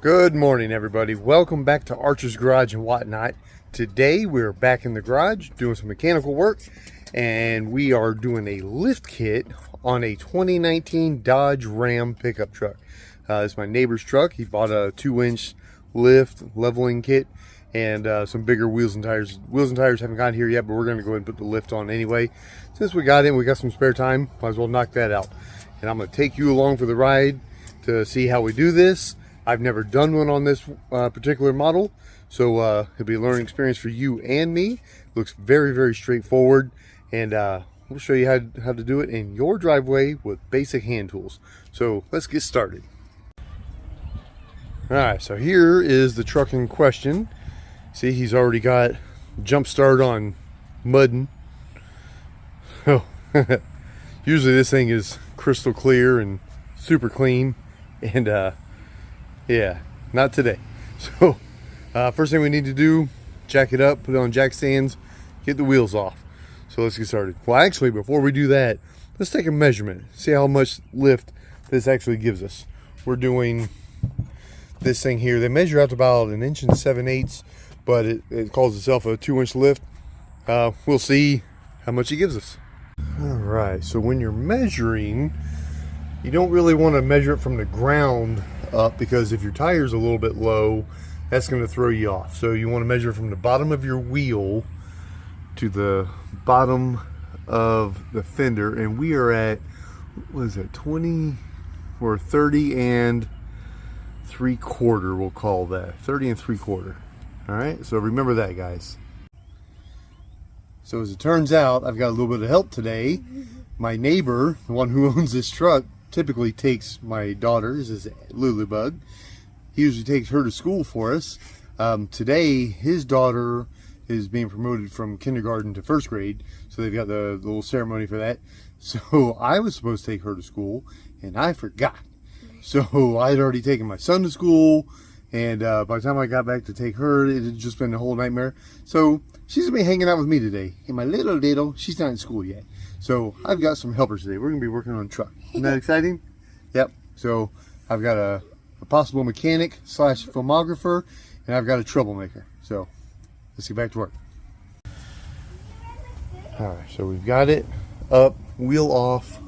Good morning, everybody. Welcome back to Archer's Garage and Whatnot. Today we're back in the garage doing some mechanical work, and we are doing a lift kit on a 2019 Dodge Ram pickup truck. It's my neighbor's truck. He bought a 2-inch lift leveling kit and some bigger wheels and tires. Wheels and tires haven't gotten here yet, but we're going to go ahead and put the lift on anyway. Since we got in, we got some spare time, might as well knock that out. And I'm going to take you along for the ride to see how we do this. I've never done one on this particular model, so it'll be a learning experience for you and me. Looks very, very straightforward, and we'll show you how to do it in your driveway with basic hand tools. So let's get started. All right, so here is the truck in question. See, he's already got jump start on mudding. Oh, usually this thing is crystal clear and super clean, and yeah, not today. So first thing we need to do, jack it up, put it on jack stands, get the wheels off. So let's get started. Well, actually, before we do that, let's take a measurement, see how much lift this actually gives us. We're doing this thing here. They measure out to about 1 7/8 inches, but it calls itself a 2-inch lift. We'll see how much it gives us. All right, so when you're measuring, you don't really want to measure it from the ground up, because if your tire's a little bit low, that's going to throw you off. So you want to measure from the bottom of your wheel to the bottom of the fender, and we are at, what is it, 20 or 30 and 3/4, we'll call that 30 and 3/4. All right, so remember that, guys. So as it turns out, I've got a little bit of help today. My neighbor, the one who owns this truck, typically takes my daughter, this is Lulu Bug. He usually takes her to school for us. Today, his daughter is being promoted from kindergarten to 1st grade, so they've got the little ceremony for that. So I was supposed to take her to school, and I forgot. So I had already taken my son to school, and by the time I got back to take her, it had just been a whole nightmare. So she's gonna be hanging out with me today. And my little, she's not in school yet. So I've got some helpers today. We're gonna be working on a truck. Isn't that exciting? Yep. So I've got a possible mechanic / filmographer, and I've got a troublemaker. So let's get back to work. All right, so we've got it up, wheel off,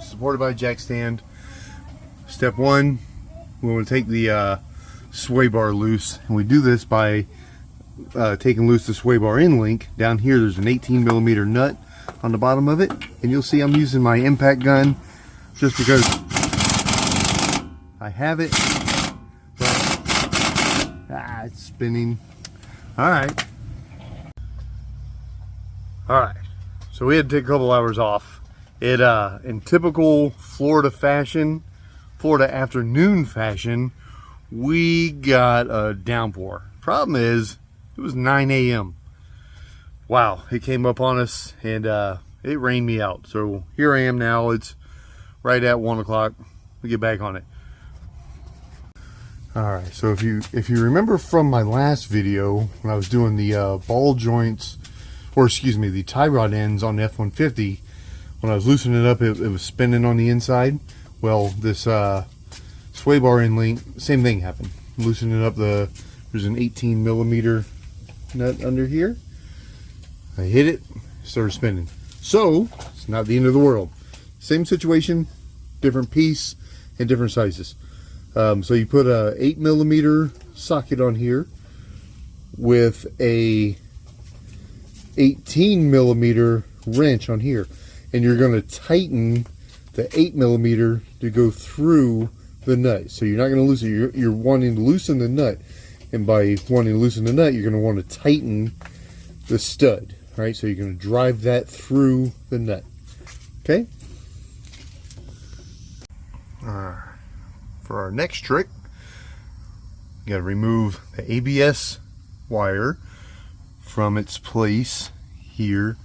supported by a jack stand. Step 1, we want to take the sway bar loose, and we do this by taking loose the sway bar end link. Down here there's an 18mm nut on the bottom of it, and you'll see I'm using my impact gun just because I have it, but it's spinning. All right, so we had to take a couple hours off. It in typical Florida afternoon fashion, we got a downpour. Problem is, it was 9 a.m. Wow, it came up on us, and it rained me out. So here I am now. It's right at 1 o'clock. We get back on it. All right, so if you remember from my last video when I was doing the ball joints, or excuse me, the tie rod ends on the F-150, when I was loosening it up, it was spinning on the inside. Well, this sway bar end link, same thing happened. Loosening it up, there's an 18mm nut under here. I hit it, started spinning. So it's not the end of the world. Same situation, different piece, and different sizes. So you put a 8mm socket on here with a 18mm wrench on here, and you're going to tighten the 8mm to go through the nut. So you're not going to loosen it. You're wanting to loosen the nut, and by wanting to loosen the nut, you're going to want to tighten the stud. Right, so you're going to drive that through the nut. Okay. For our next trick, you got to remove the ABS wire from its place here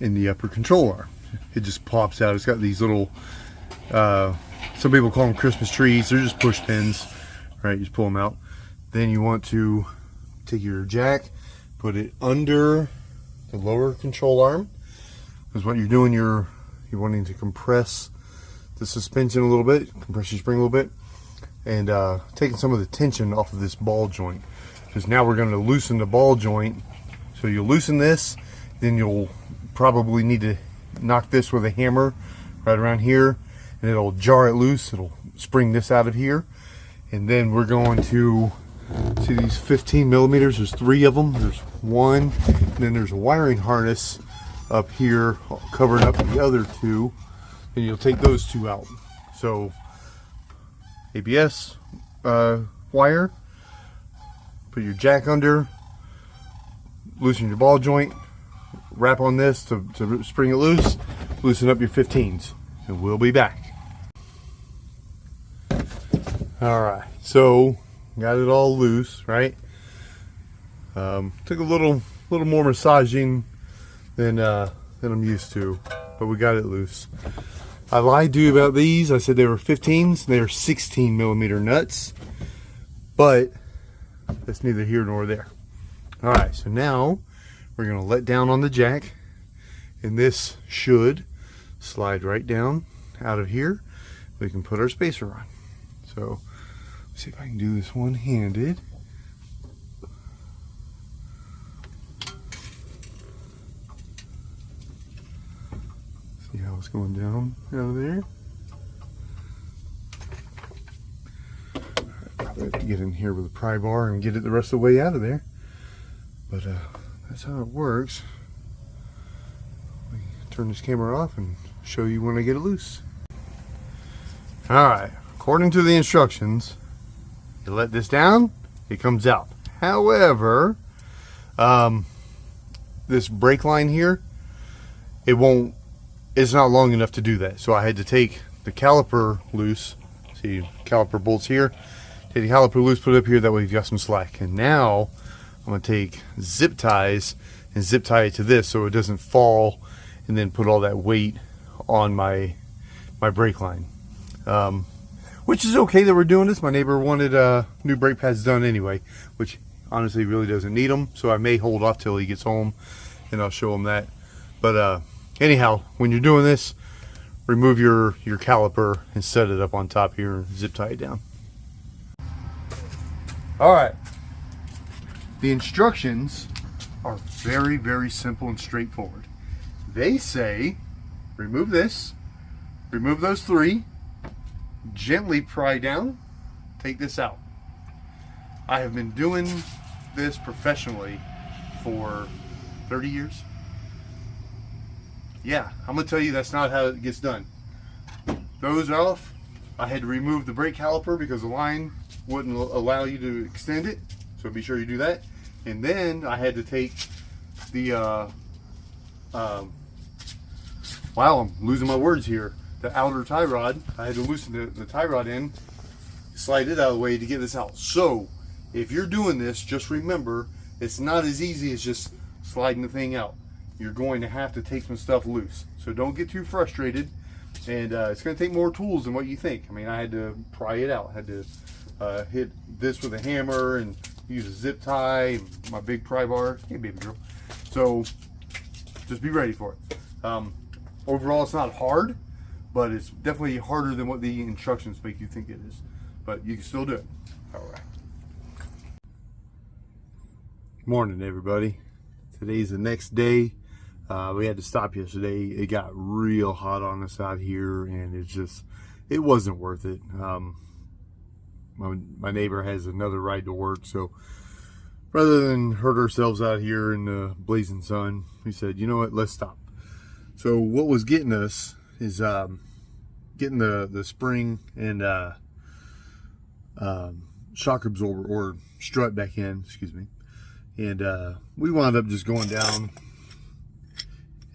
in the upper control arm. It just pops out. It's got these little, some people call them Christmas trees. They're just push pins. Right, you just pull them out. Then you want to take your jack, put it under the lower control arm, because what you're doing, you're wanting to compress the suspension a little bit, compress your spring a little bit, and taking some of the tension off of this ball joint. Because now we're going to loosen the ball joint. So you'll loosen this, then you'll probably need to knock this with a hammer right around here, and it'll jar it loose. It'll spring this out of here, and then we're going to see these 15 millimeters. There's 3 of them. There's one, and then there's a wiring harness up here covering up the other 2, and you'll take those 2 out. So ABS wire, put your jack under, loosen your ball joint, wrap on this to spring it loose, loosen up your 15s, and we'll be back. Alright, so got it all loose, right? Took a little more massaging than I'm used to, but we got it loose. I lied to you about these. I said they were 15s. They are 16 millimeter nuts, but that's neither here nor there. All right, so now we're going to let down on the jack, and this should slide right down out of here. We can put our spacer on. So let's see if I can do this one-handed. See how it's going down out of there. Probably have to get in here with a pry bar and get it the rest of the way out of there. But that's how it works. Let me turn this camera off and show you when I get it loose. Alright, according to the instructions, you let this down, it comes out. However, this brake line here, it's not long enough to do that. So I had to take the caliper loose. See, caliper bolts here. Take the caliper loose, put it up here, that way you've got some slack. And now I'm going to take zip ties and zip tie it to this so it doesn't fall and then put all that weight on my brake line. Which is okay that we're doing this. My neighbor wanted new brake pads done anyway, which honestly really doesn't need them. So I may hold off till he gets home and I'll show him that. But anyhow, when you're doing this, remove your caliper and set it up on top here and zip tie it down. Alright, the instructions are very, very simple and straightforward. They say, remove this, remove those 3, gently pry down, take this out. I have been doing this professionally for 30 years. Yeah, I'm going to tell you that's not how it gets done. Those off, I had to remove the brake caliper because the line wouldn't allow you to extend it, so be sure you do that. And then I had to take the wow, I'm losing my words here, the outer tie rod. I had to loosen the tie rod in, slide it out of the way to get this out. So if you're doing this, just remember it's not as easy as just sliding the thing out. You're going to have to take some stuff loose, so don't get too frustrated. And it's going to take more tools than what you think. I mean, I had to pry it out. I had to hit this with a hammer and use a zip tie and my big pry bar. Hey, baby girl. So just be ready for it. Overall, it's not hard, but it's definitely harder than what the instructions make you think it is. But you can still do it. All right. Morning, everybody. Today's the next day. We had to stop yesterday. It got real hot on us out here, and it wasn't worth it. My neighbor has another ride to work, so rather than hurt ourselves out here in the blazing sun, we said, you know what, let's stop. So what was getting us is getting the spring and shock absorber or strut back in, excuse me. And we wound up just going down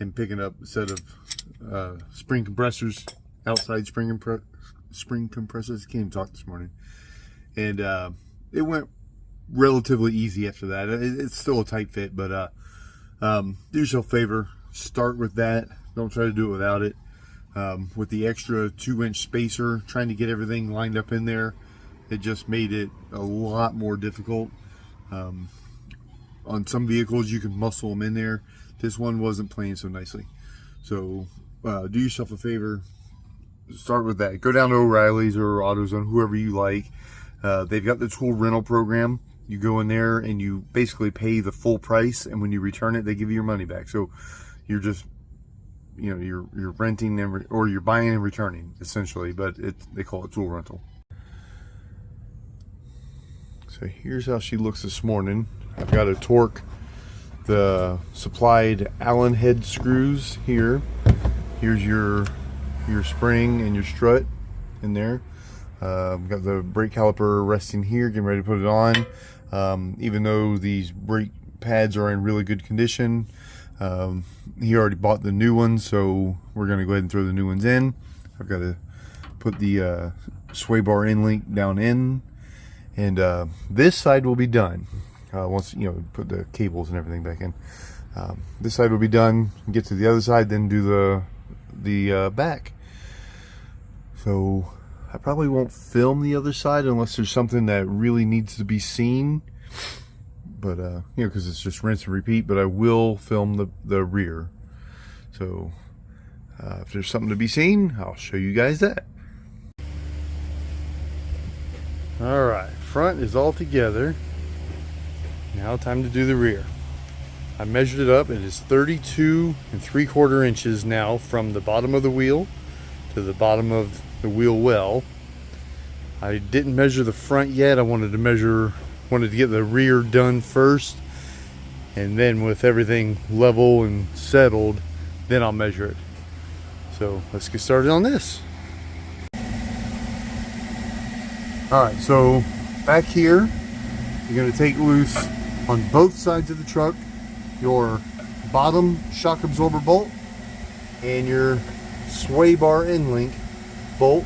and picking up a set of spring compressors, outside spring compressors. Can't even talk this morning. And it went relatively easy after that. It's still a tight fit, but do yourself a favor, start with that. Don't try to do it without it. With the extra 2-inch spacer, trying to get everything lined up in there, it just made it a lot more difficult. On some vehicles you can muscle them in there. This one wasn't playing so nicely. So do yourself a favor, start with that. Go down to O'Reilly's or AutoZone, whoever you like. They've got the tool rental program. You go in there and you basically pay the full price, and when you return it, they give you your money back. So you're just, you know, you're renting or you're buying and returning essentially, but they call it tool rental. So here's how she looks this morning. I've got to torque the supplied Allen head screws here. Here's your spring and your strut in there. We've got the brake caliper resting here, getting ready to put it on. Even though these brake pads are in really good condition, he already bought the new ones, so we're going to go ahead and throw the new ones in. I've got to put the sway bar end link down in, and this side will be done once, you know, put the cables and everything back in. This side will be done, get to the other side, then do the back. So I probably won't film the other side unless there's something that really needs to be seen, but you know, because it's just rinse and repeat. But I will film the rear, so if there's something to be seen, I'll show you guys that. All right, front is all together. Now time to do the rear. I measured it up. It is 32 3/4 inches now from the bottom of the wheel to the bottom of the wheel well. I didn't measure the front yet. I wanted to get the rear done first, and then with everything level and settled, then I'll measure it. So let's get started on this. All right, so back here, you're going to take loose on both sides of the truck your bottom shock absorber bolt and your sway bar end link bolt.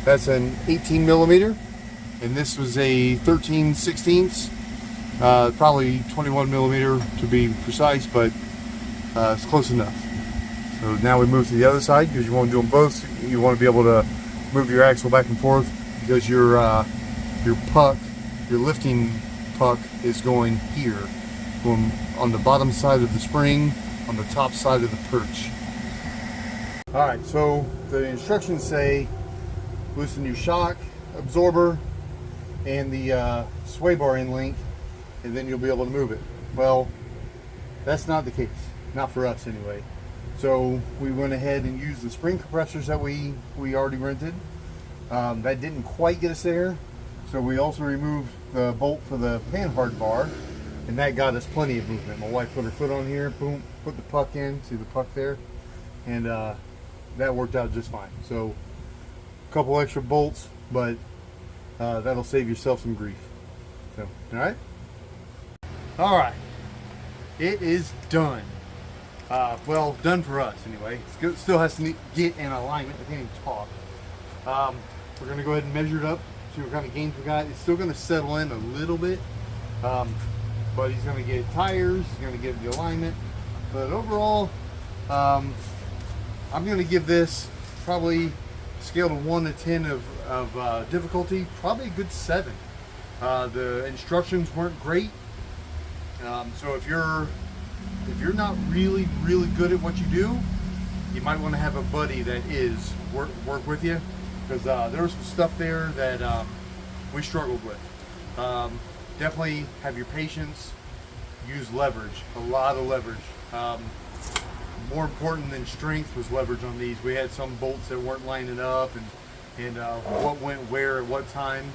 That's an 18 millimeter, and this was a 13/16, probably 21 millimeter to be precise, but it's close enough. So now we move to the other side, because you want to do them both. You want to be able to move your axle back and forth, because your puck, your lifting puck, is going here, going on the bottom side of the spring, on the top side of the perch. All right, so the instructions say loosen your shock absorber and the sway bar end link, and then you'll be able to move it. Well, that's not the case, not for us anyway. So we went ahead and used the spring compressors that we already rented. That didn't quite get us there, so we also removed the bolt for the panhard bar, and that got us plenty of movement. My wife put her foot on here, boom, put the puck in, see the puck there, and that worked out just fine. So a couple extra bolts, but that'll save yourself some grief. So, all right, it is done. Well, done for us anyway. It still has to get in alignment. I can't even talk. We're gonna go ahead and measure it up, see what kind of gains we got. It's still gonna settle in a little bit, but he's gonna get tires, he's gonna get the alignment. But overall, I'm gonna give this probably scale to 1 to 10 of difficulty, probably a good 7. The instructions weren't great, so if you're not really good at what you do, you might want to have a buddy that is work with you, because there was some stuff there that we struggled with. Definitely have your patience. Use leverage, a lot of leverage. More important than strength was leverage on these. We had some bolts that weren't lining up, and what went where at what time.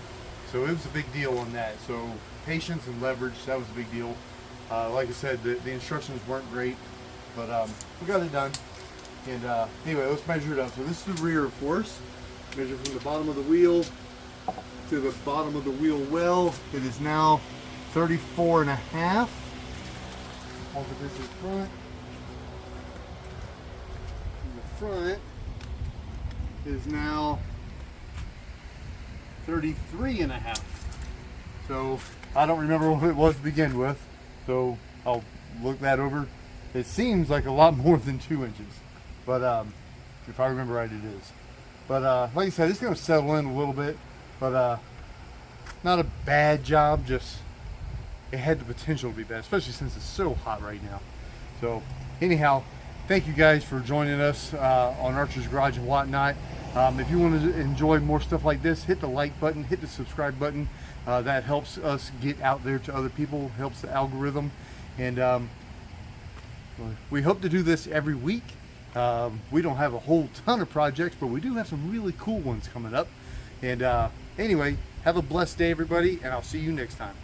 So it was a big deal on that. So patience and leverage, that was a big deal. Like I said, the instructions weren't great, but we got it done. And anyway, let's measure it up. So this is the rear, of course. Measure from the bottom of the wheel to the bottom of the wheel well. It is now 34 and a half. Over this is front. And the front is now 33 and a half. So I don't remember what it was to begin with, so I'll look that over. It seems like a lot more than 2 inches, but if I remember right, it is. But like I said, it's going to settle in a little bit, but not a bad job. Just it had the potential to be bad, especially since it's so hot right now. So anyhow, thank you guys for joining us on Archer's Garage and Whatnot. If you want to enjoy more stuff like this, hit the like button, hit the subscribe button. That helps us get out there to other people, helps the algorithm. And we hope to do this every week. We don't have a whole ton of projects, but we do have some really cool ones coming up. And anyway, have a blessed day, everybody, and I'll see you next time.